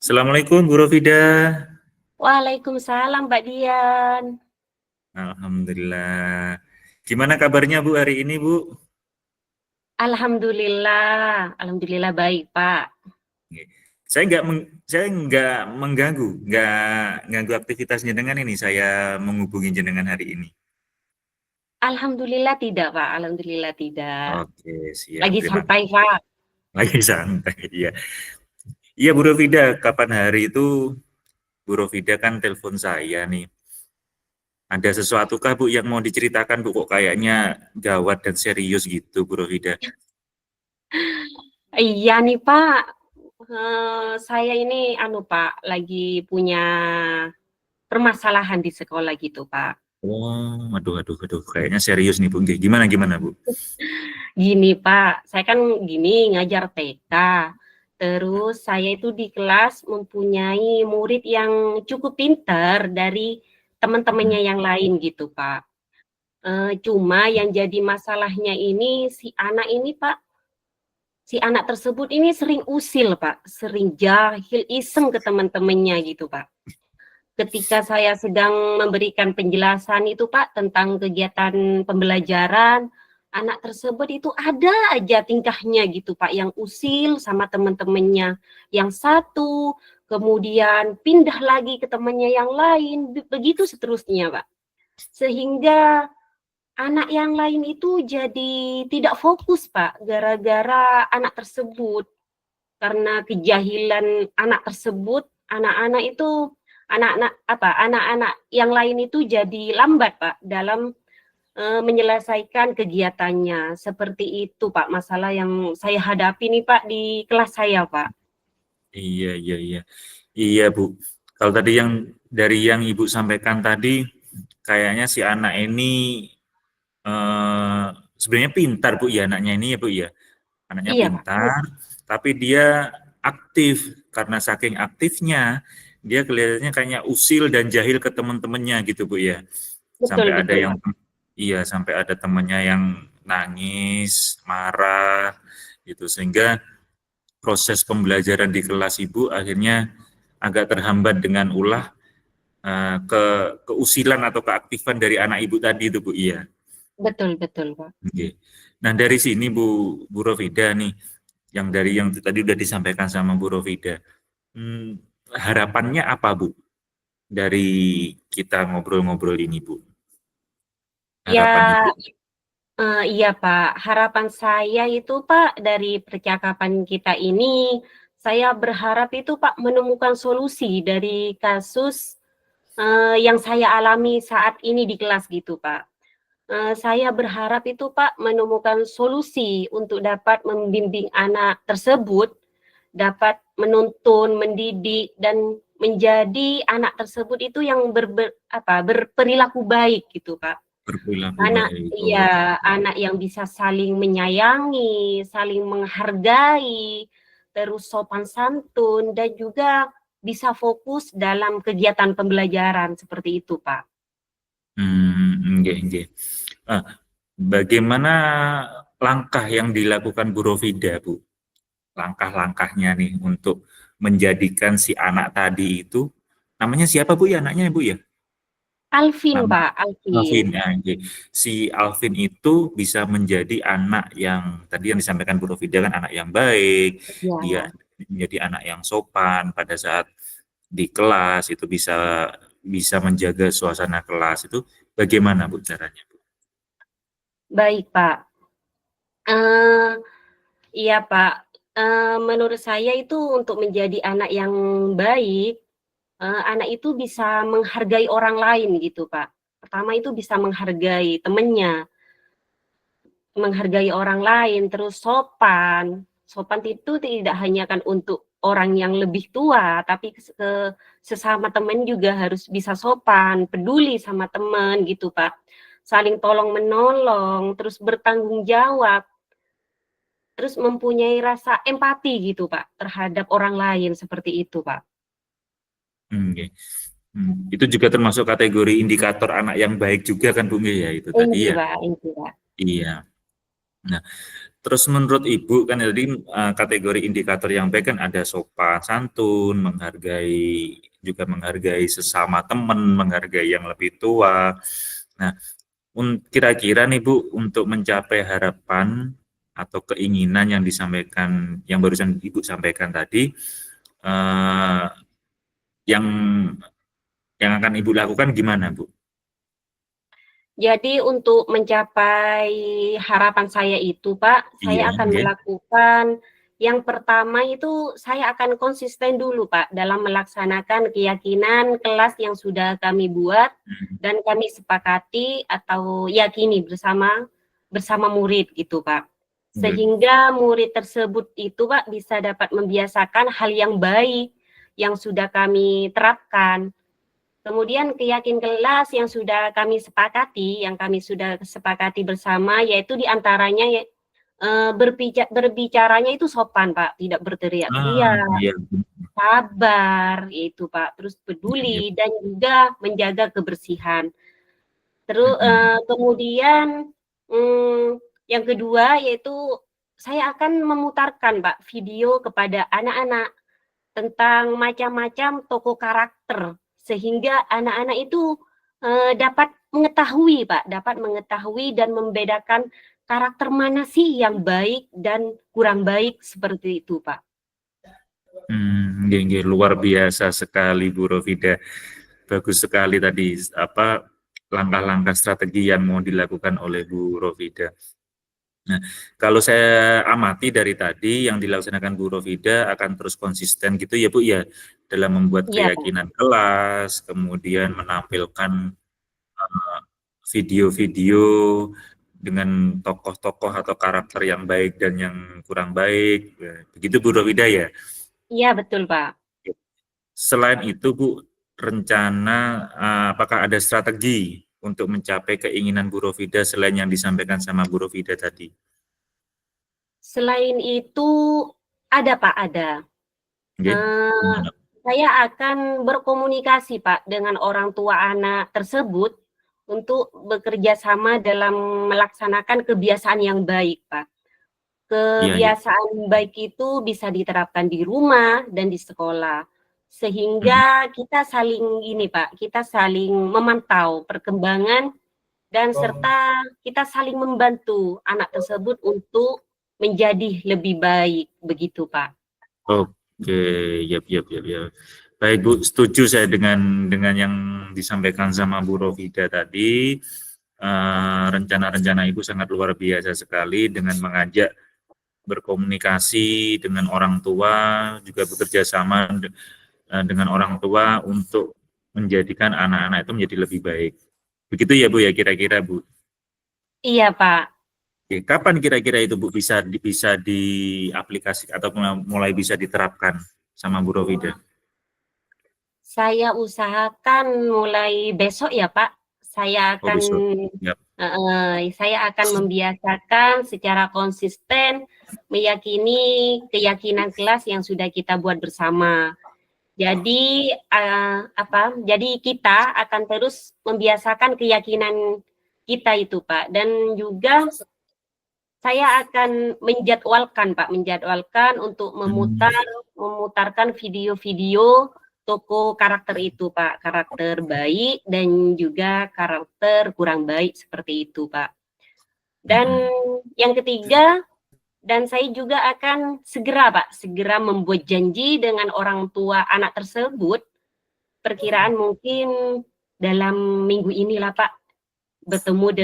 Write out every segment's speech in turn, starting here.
Assalamualaikum Bu Rofida. Waalaikumsalam Mbak Dian. Alhamdulillah. Gimana kabarnya Bu hari ini Bu? Alhamdulillah baik Pak. Oke. Saya nggak mengganggu, nggak ganggu aktivitas jenengan ini. Saya menghubungi jenengan hari ini. Alhamdulillah tidak Pak, alhamdulillah tidak. Oke, siap. Lagi Terima santai kasih. Pak. Lagi santai ya. Iya Bu Rofida, kapan hari itu Bu Rofida kan telepon saya nih. Ada sesuatukah Bu yang mau diceritakan Bu? Kok kayaknya gawat dan serius gitu Bu Rofida? Iya nih Pak, saya ini Pak, lagi punya permasalahan di sekolah gitu Pak. Oh, aduh, kayaknya serius nih Bu. Gimana gimana Bu? Gini Pak, saya kan ngajar TK. Terus saya itu di kelas mempunyai murid yang cukup pintar dari Hmm. teman-temannya yang lain gitu Pak. Cuma yang jadi masalahnya ini si anak tersebut ini sering usil Pak, sering jahil, iseng ke teman-temannya gitu Pak. Ketika saya sedang memberikan penjelasan itu Pak tentang kegiatan pembelajaran, anak tersebut itu ada aja tingkahnya gitu Pak, yang usil sama teman-temannya. Yang satu, kemudian pindah lagi ke temannya yang lain, begitu seterusnya Pak. Sehingga anak yang lain itu jadi tidak fokus, Pak, gara-gara anak tersebut. Karena kejahilan anak tersebut, anak-anak yang lain itu jadi lambat, Pak, dalam menyelesaikan kegiatannya. Seperti itu, Pak, masalah yang saya hadapi nih, Pak, di kelas saya, Pak. Iya. Iya, Bu. Kalau tadi dari yang Ibu sampaikan tadi, kayaknya si anak ini eh, sebenarnya pintar, Bu, ya anaknya ini ya, Bu, ya. Anaknya Iya, Pak. pintar, tapi dia aktif. Karena saking aktifnya, dia kelihatannya kayaknya usil dan jahil ke teman-temannya gitu, Bu, ya. Sampai Betul, ada betul, yang, Pak. iya, sampai ada temannya yang nangis, marah, gitu. Sehingga proses pembelajaran di kelas Ibu akhirnya agak terhambat dengan keusilan atau keaktifan dari anak Ibu tadi itu Bu. Iya. Betul, betul, Pak. Oke. Nah dari sini Bu Rofida nih, yang tadi udah disampaikan sama Bu Rofida, harapannya apa Bu dari kita ngobrol-ngobrol ini Bu? Harapan Ibu. Ya, iya Pak, harapan saya itu Pak dari percakapan kita ini, saya berharap itu Pak menemukan solusi dari kasus yang saya alami saat ini di kelas gitu Pak. Saya berharap itu Pak menemukan solusi untuk dapat membimbing anak tersebut, dapat menuntun, mendidik dan menjadi anak tersebut itu yang berperilaku baik gitu Pak. Berperilaku baik. Oh, Iya, anak yang bisa saling menyayangi, saling menghargai, terus sopan santun, dan juga bisa fokus dalam kegiatan pembelajaran seperti itu, Pak. nggih. Ah, bagaimana langkah yang dilakukan Bu Rofida Bu? Langkah-langkahnya nih untuk menjadikan si anak tadi itu, namanya siapa Bu ya anaknya Bu ya? Alvin, Nama Pak, Alvin. Alvin, ya, oke. Si Alvin itu bisa menjadi anak yang tadi yang disampaikan Bu Rofida kan anak yang baik, dia Ya, menjadi anak yang sopan pada saat di kelas itu bisa bisa menjaga suasana kelas itu bagaimana Bu caranya Bu? baik, Pak. Eh, iya, Pak. Menurut saya itu untuk menjadi anak yang baik, anak itu bisa menghargai orang lain gitu, Pak. Pertama itu bisa menghargai temannya, menghargai orang lain, terus sopan. Sopan itu tidak hanya kan untuk orang yang lebih tua, tapi ke sesama teman juga harus bisa sopan, peduli sama teman gitu, Pak. Saling tolong menolong, terus bertanggung jawab, terus mempunyai rasa empati gitu, Pak, terhadap orang lain seperti itu, Pak. Oke. Itu juga termasuk kategori indikator anak yang baik juga kan Bu Nge, ya itu tadi Ini, ya. Pak, ini, Pak. Iya. Nah, Terus menurut Ibu kan tadi kategori indikator yang baik kan ada sopan santun, menghargai sesama teman, menghargai yang lebih tua. Nah, kira-kira nih Bu, untuk mencapai harapan atau keinginan yang disampaikan, yang barusan Ibu sampaikan tadi, eh, yang akan Ibu lakukan gimana Bu? Jadi untuk mencapai harapan saya itu, Pak, Iya, saya akan nggih. melakukan yang pertama itu saya akan konsisten dulu, Pak, dalam melaksanakan keyakinan kelas yang sudah kami buat Hmm, dan kami sepakati atau yakini bersama murid gitu, Pak. nggih. Sehingga murid tersebut itu, Pak, bisa dapat membiasakan hal yang baik yang sudah kami terapkan. Kemudian keyakinan kelas yang sudah kami sepakati, bersama, yaitu diantaranya berbicaranya itu sopan, Pak, tidak Ah, berteriak-teriak, iya, sabar, itu Pak, terus iya, iya. peduli dan juga menjaga kebersihan. Terus Mm-mm. kemudian yang kedua yaitu saya akan memutarkan, Pak, video kepada anak-anak tentang macam-macam tokoh karakter, sehingga anak-anak itu, dapat mengetahui, Pak, dapat mengetahui dan membedakan karakter mana sih yang baik dan kurang baik, seperti itu, Pak. Nggih, nggih, luar biasa sekali Bu Rofida. Bagus sekali tadi apa langkah-langkah strategi yang mau dilakukan oleh Bu Rofida. Nah, kalau saya amati dari tadi yang dilaksanakan Bu Rofida akan terus konsisten gitu ya Bu ya dalam membuat Iya, Pak. keyakinan kelas, kemudian menampilkan video-video dengan tokoh-tokoh atau karakter yang baik dan yang kurang baik. Begitu Bu Rofida ya. Iya, betul, Pak. Selain itu, Bu, rencana apakah ada strategi untuk mencapai keinginan Bu Rofida selain yang disampaikan sama Bu Rofida tadi? Selain itu ada, Pak, ada. Nggih, Eee, gimana? saya akan berkomunikasi, Pak, dengan orang tua anak tersebut untuk bekerja sama dalam melaksanakan kebiasaan yang baik, Pak. Iya, iya. Kebiasaan baik itu bisa diterapkan di rumah dan di sekolah. Mhm. Sehingga kita saling ini, Pak, kita saling memantau perkembangan dan serta kita saling membantu anak tersebut untuk menjadi lebih baik, begitu, Pak. Oke, yap, yap, yap, yap. Baik, Bu, setuju saya dengan yang disampaikan sama Bu Rofida tadi. Rencana-rencana Ibu sangat luar biasa sekali dengan mengajak berkomunikasi dengan orang tua, juga bekerja sama dengan orang tua untuk menjadikan anak-anak itu menjadi lebih baik. Begitu ya Bu ya kira-kira Bu. Iya, Pak. Oke, kapan kira-kira itu Bu bisa diaplikasikan atau mulai bisa diterapkan sama Bu Rofida? Saya usahakan mulai besok ya, Pak. Saya Oh akan besok. Ya. saya akan membiasakan secara konsisten meyakini keyakinan kelas yang sudah kita buat bersama. Jadi, jadi kita akan terus membiasakan keyakinan kita itu, Pak, dan juga saya akan menjadwalkan, Pak, untuk Hmm. memutarkan video-video tokoh karakter itu, Pak, karakter baik dan juga karakter kurang baik, seperti itu, Pak. Dan Hmm. yang ketiga, dan saya juga akan segera membuat janji dengan orang tua anak tersebut, perkiraan mungkin dalam minggu inilah, Pak, bertemu Oke.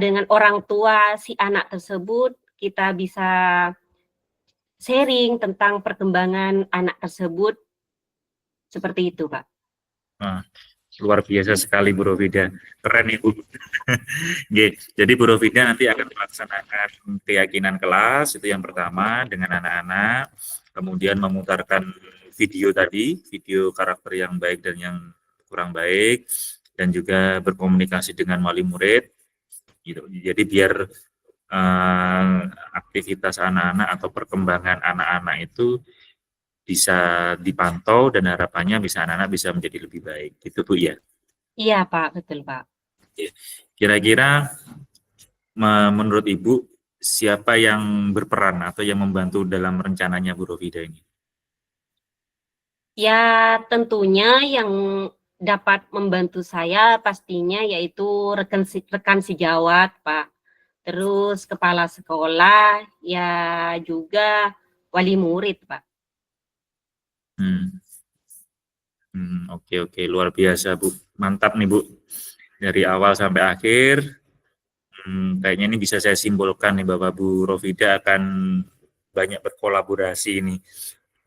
dengan orang tua si anak tersebut, kita bisa sharing tentang perkembangan anak tersebut, seperti itu, Pak. Nah, luar biasa sekali Bu Rofida. Keren Ibu. Oke, jadi Bu Rofida nanti akan melaksanakan keyakinan kelas itu yang pertama dengan anak-anak, kemudian memutarkan video tadi, video karakter yang baik dan yang kurang baik, dan juga berkomunikasi dengan wali murid, gitu. Jadi biar eh, aktivitas anak-anak atau perkembangan anak-anak itu bisa dipantau dan harapannya bisa anak-anak bisa menjadi lebih baik, gitu Bu ya. Iya, Pak, betul, Pak. Kira-kira menurut Ibu siapa yang berperan atau yang membantu dalam rencananya Bu Rofida ini? Ya, tentunya yang dapat membantu saya pastinya yaitu rekan sejawat, Pak. Terus kepala sekolah, ya juga wali murid, Pak. Hmm. Oke oke, luar biasa Bu, mantap nih Bu, dari awal sampai akhir. Kayaknya ini bisa saya simpulkan nih bahwa Bu Rofida akan banyak berkolaborasi ini,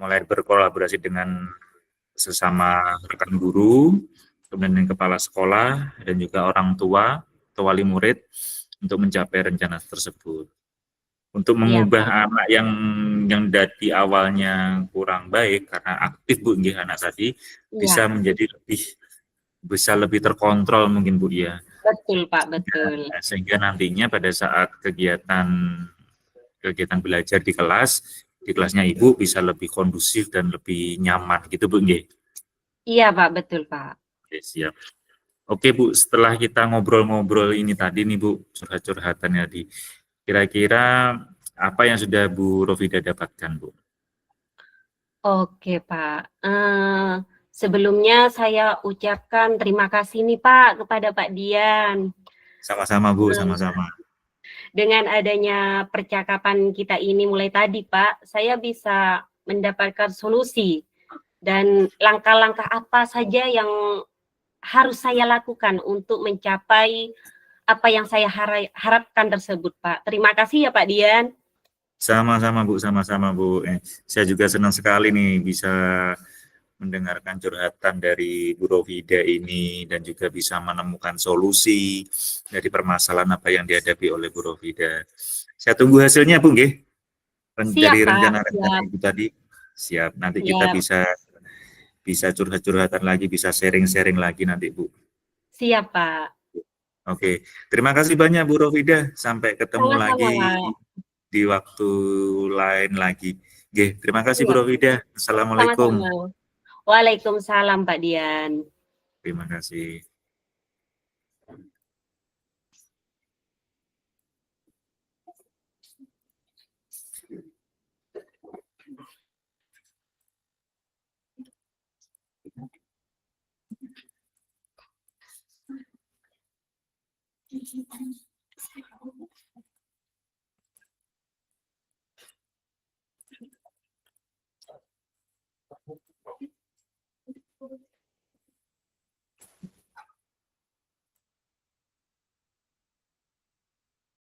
mulai berkolaborasi dengan sesama rekan guru, kemudian dengan kepala sekolah dan juga orang tua atau wali murid untuk mencapai rencana tersebut. Untuk Iya, Pak. mengubah anak yang dari awalnya kurang baik karena aktif Bu nggih anak tadi Iya, bisa menjadi lebih terkontrol mungkin Bu ya. betul, Pak, Sehingga, betul. sehingga nantinya pada saat kegiatan kegiatan belajar di kelasnya Ibu bisa lebih kondusif dan lebih nyaman gitu Bu nggih. Iya, Pak, betul, Pak. Oke, siap. Oke Bu, setelah kita ngobrol-ngobrol ini tadi nih Bu, curhat-curhatan tadi, kira-kira apa yang sudah Bu Rofida dapatkan Bu? Oke, Pak. Sebelumnya saya ucapkan terima kasih nih, Pak, kepada Pak Dian. Sama-sama Bu, sama-sama. Dengan adanya percakapan kita ini mulai tadi, Pak, saya bisa mendapatkan solusi dan langkah-langkah apa saja yang harus saya lakukan untuk mencapai apa yang saya harapkan tersebut, Pak. Terima kasih ya, Pak Dian. Sama-sama Bu, sama-sama Bu. Saya juga senang sekali nih bisa mendengarkan curhatan dari Bu Rofida ini dan juga bisa menemukan solusi dari permasalahan apa yang dihadapi oleh Bu Rofida. Saya tunggu hasilnya Bu, nggih. Siap, Dari Pak. rencana-rencana Siap. Ibu tadi. Siap, nanti kita Siap. bisa bisa curhat-curhatan lagi, bisa sharing-sharing lagi nanti Bu. Siap, Pak. Oke, terima kasih banyak Bu Rofida. Sampai ketemu Sama-sama, lagi Pak. di waktu lain lagi. Oke, terima kasih Bu Siap. Rofida. Assalamualaikum. Sama-sama. Waalaikumsalam, Pak Dian. Terima kasih.